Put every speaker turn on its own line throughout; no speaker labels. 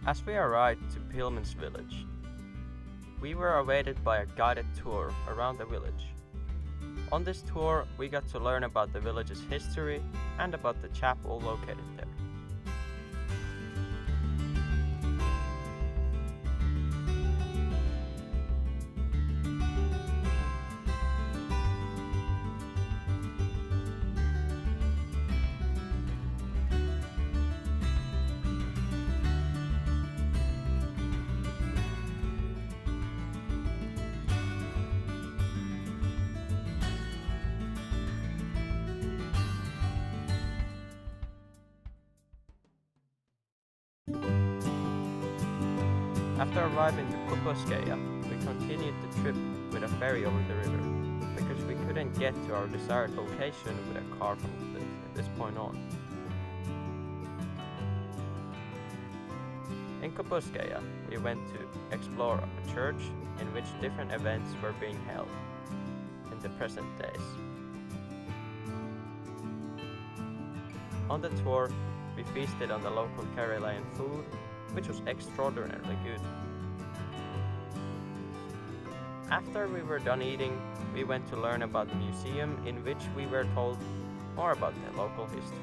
As we arrived to Pilman's village, we were awaited by a guided tour around the village. On this tour, we got to learn about the village's history and about the chapel located there. After arriving to Koposkaya, we continued the trip with a ferry over the river, because we couldn't get to our desired location with a car from this point on. In Koposkaya, we went to explore a church in which different events were being held in the present days. On the tour, we feasted on the local Karelian food, which was extraordinarily good. After we were done eating, we went to learn about the museum in which we were told more about the local history.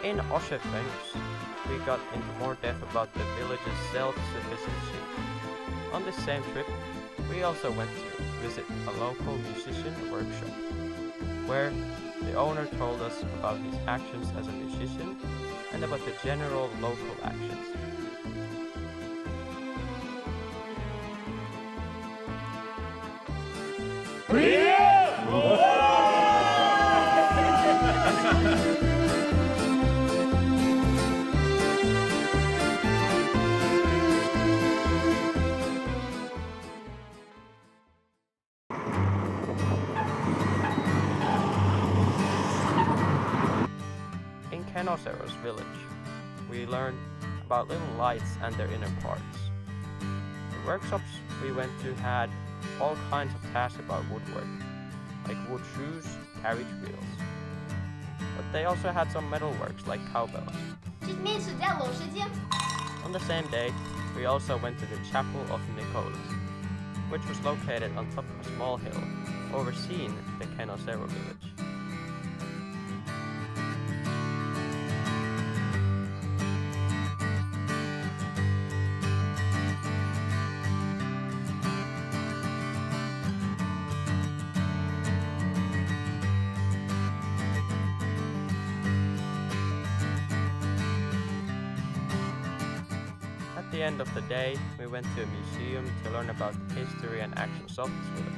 In Oshefengs, we got into more depth about the village's self-sufficiency. On this same trip, we also went to visit a local musician workshop, where the owner told us about his actions as a musician and about the general local actions. In Kenosero's village, we learned about little lights and their inner parts. The workshops we went to had all kinds of tasks about woodwork, like wood shoes, carriage wheels. But they also had some metalworks like cowbells. On the same day, we also went to the Chapel of Nicholas, which was located on top of a small hill, overseeing the Kenosero village. At the end of the day, we went to a museum to learn about the history and actions of this village.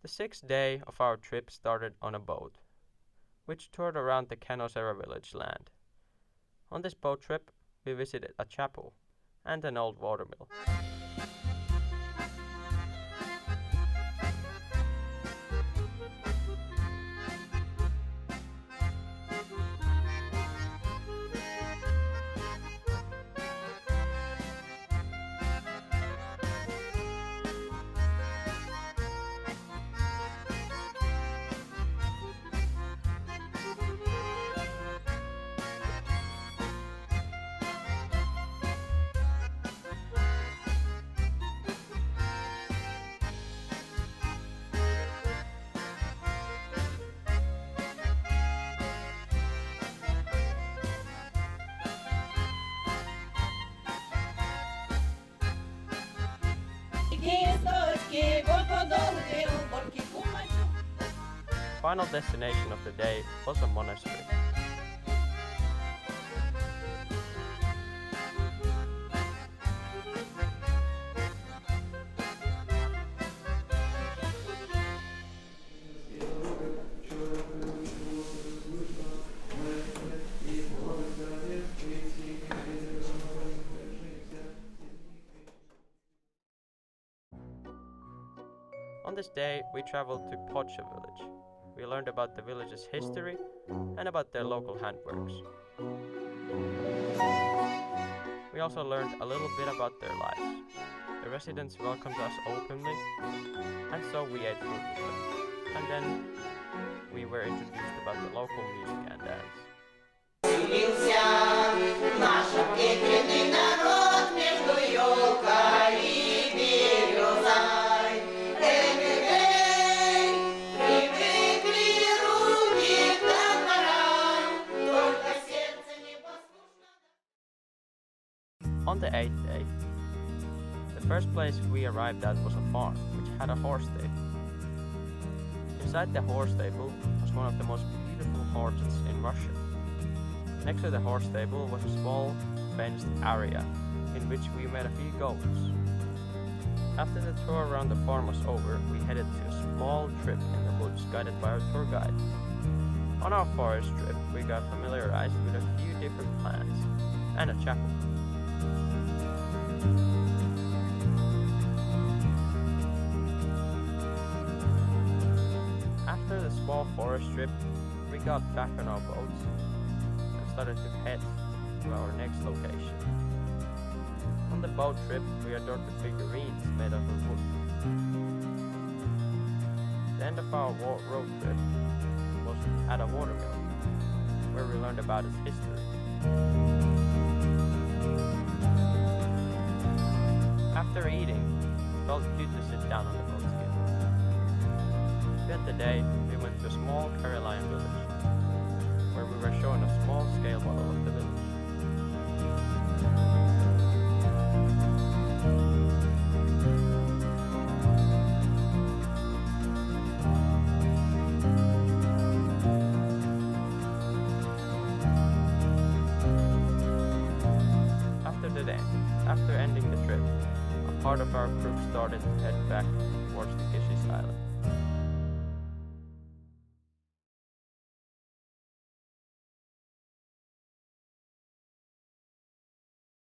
The sixth day of our trip started on a boat, which toured around the Kenosero village land. On this boat trip, we visited a chapel and an old watermill. Final destination of the day was a monastery. On this day, we traveled to Podsha village. We learned about the village's history and about their local handworks. We also learned a little bit about their lives. The residents welcomed us openly, and so we ate food with them. And then we were introduced about the local music and dance. On the 8th day, the first place we arrived at was a farm which had a horse stable. Inside the horse stable was one of the most beautiful horses in Russia. Next to the horse stable was a small fenced area in which we met a few goats. After the tour around the farm was over, we headed to a small trip in the woods guided by our tour guide. On our forest trip, we got familiarized with a few different plants and a chapel. After the small forest trip, we got back on our boats and started to head to our next location. On the boat trip, we adored the figurines made out of wood. The end of our road trip was at a watermill, where we learned about its history. After eating, it felt good to sit down on the boat again. To spend the day, we went to a small Karelia village, where we were shown a small scale model of the village. After ending the trip, a part of our group started to head back towards the Kishis Island.